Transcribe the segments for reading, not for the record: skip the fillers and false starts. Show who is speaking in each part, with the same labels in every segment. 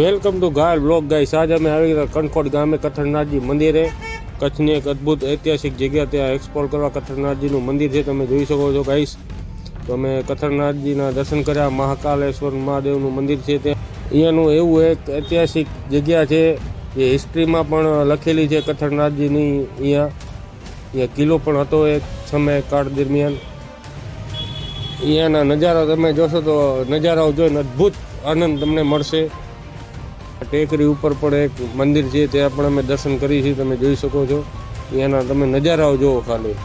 Speaker 1: Welcome to ગાયલ blog guys. આજે અમે આવી ગયા કણકોટ ગામે કથરનાથજી મંદિરે। કચ્છની એક અદ્ભુત ઐતિહાસિક જગ્યા ત્યાં એક્સપ્લોર કરવા કથરનાથજીનું મંદિર છે, તમે જોઈ શકો છો ગાઈસ। તો અમે કથરનાથજીના દર્શન કર્યા। મહાકાલેશ્વર મહાદેવનું મંદિર છે ત્યાં। અહીંયાનું એવું એક ઐતિહાસિક જગ્યા છે જે હિસ્ટ્રીમાં પણ લખેલી છે કથરનાથજીની। અહીંયા કિલ્લો પણ હતો એક સમય કાળ દરમિયાન। અહીંયાના નજારા તમે જોશો તો નજારાઓ જોઈને અદ્ભુત આનંદ તમને મળશે। ટેકરી ઉપર પણ એક મંદિર છે, ત્યાં પણ અમે દર્શન કરી છીએ, તમે જોઈ શકો છો। અહીંયાના તમે નજારાઓ જુઓ ખાલી।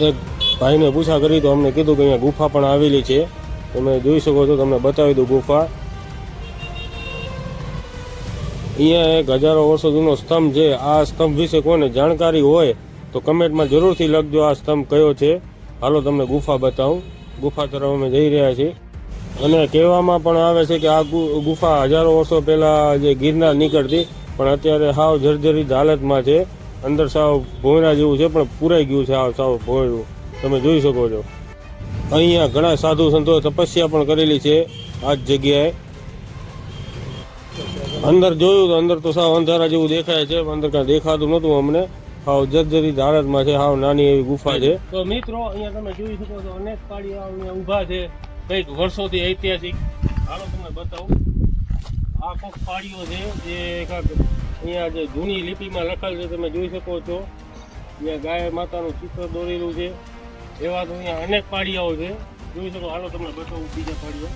Speaker 1: એક ભાઈને પૂછા કરી તો અમને કીધું કે અહીંયા ગુફા પણ આવેલી છે, તમે જોઈ શકો છો। તમને બતાવી દઉં ગુફા। અહીંયા એક હજારો વર્ષો જૂનો સ્તંભ છે। આ સ્તંભ વિશે કોઈને જાણકારી હોય તો કમેન્ટમાં જરૂરથી લખજો આ સ્તંભ કયો છે। હાલો તમને ગુફા બતાવું। ગુફા તરફ અમે જઈ રહ્યા છીએ અને કહેવામાં પણ આવે છે કે આ ગુફા હજારો વર્ષો પહેલાં જે ગિરનાર નીકળતી, પણ અત્યારે સાવ જર્જરિત હાલતમાં છે। અંદર સાવ ભોંયરા જેવું છે, પણ પૂરાઈ ગયું છે સાવ ભોંયરું, તમે જોઈ શકો છો। અહીંયા ઘણા સાધુ સંતોએ તપસ્યા પણ કરેલી છે આ જ જગ્યાએ। અંદર જોયું તો અંદર તો સાવ અંધારા જેવું દેખાય છે, અંદર કાંઈ દેખાતું નહોતું અમને। હાવ જર્જરિત હાલતમાં છે, હાવ નાની એવી ગુફા છે। તો મિત્રો અહીંયા તમે જોઈ શકો છો અનેક પાડીઓ અહીંયા ઊભા છે કંઈક વર્ષોથી ઐતિહાસિક। હાલો તમને બતાવું। આ કોઈક પાડીઓ છે જે અહીંયા જે જૂની લિપિમાં લખેલ છે, તમે જોઈ શકો છો। અહીંયા ગાય માતાનું ચિત્ર દોરેલું છે, એવા તો અહીંયા અનેક પાડિયાઓ છે, જોઈ શકો। હાલો તમને બતાવું બીજા પાડીઓ।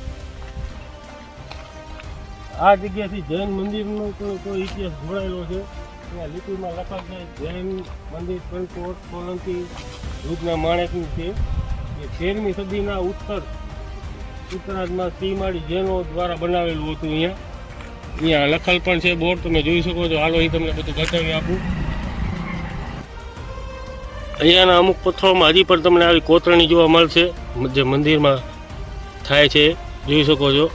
Speaker 1: આ જગ્યાથી જૈન મંદિરનો કોઈ ઇતિહાસ જોડાયેલો છે। અહીંયા લિપિમાં લખાય છે જૈન મંદિર કણકોટ સોલંકી યુગના માણેકનું છે, એ 13મી સદીના ઉત્તરાર્ધમાં શ્રીમાળી જૈનો દ્વારા બનાવેલું હતું। અહીંયા લખેલ પણ છે બોર્ડ, તમે જોઈ શકો છો। હાલો એ તમને બધું બતાવી આપું। અહીંયાના અમુક પથ્થરોમાં હજી પણ તમને આવી કોતરણી જોવા મળશે જે મંદિરમાં થાય છે, જોઈ શકો છો।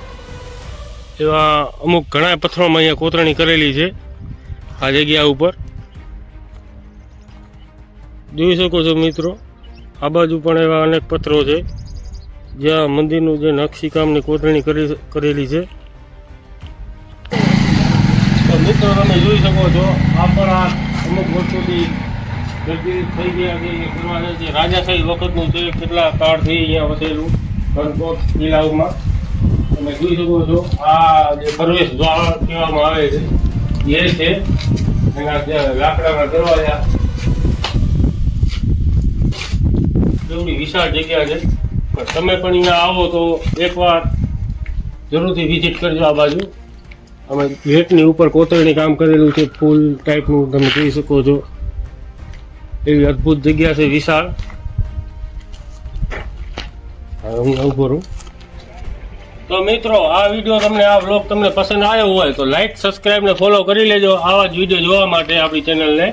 Speaker 1: એવા અમુક ઘણા પથ્થરોમાં અહીંયા કોતરણી કરેલી છે આ જગ્યા ઉપર, જોઈ શકો છો મિત્રો। આ બાજુ પણ એવા અનેક પથ્થરો છે જ્યાં મંદિરનું જે નકશીકામની કોતરણી કરેલી છે। તો મિત્રો તમે જોઈ શકો છો આ પણ આ અમુક વર્ષોથી જર્જરિત થઈ ગયા છે, એ કરવાના છે રાજાશાહી વખતનું છે, કેટલા કાળથી અહીંયા વસેલું કણકોટ કિલ્લાઓમાં તમે જોઈ શકો છો। આ જે પ્રવેશ દ્વાર કહેવામાં આવે છે એ છે, એના જે લાકડાના દરવાજા, એવડી વિશાળ જગ્યા છે। પણ તમે પણ અહીંયા આવો તો એકવાર જરૂરથી વિઝિટ કરજો આ બાજુ। અમે ગેટની ઉપર કોતરણી કામ કરેલું છે ફૂલ ટાઈપનું, તમે જોઈ શકો છો। એવી અદ્ભુત જગ્યા છે, વિશાળ। હું ઉભો રહું। તો મિત્રો આ વિડીયો તમને, આ વ્લોગ તમને પસંદ આવ્યો હોય તો લાઈક, સબસ્ક્રાઈબ ને ફોલો કરી લેજો આવા જ વિડીયો જોવા માટે આપણી ચેનલને।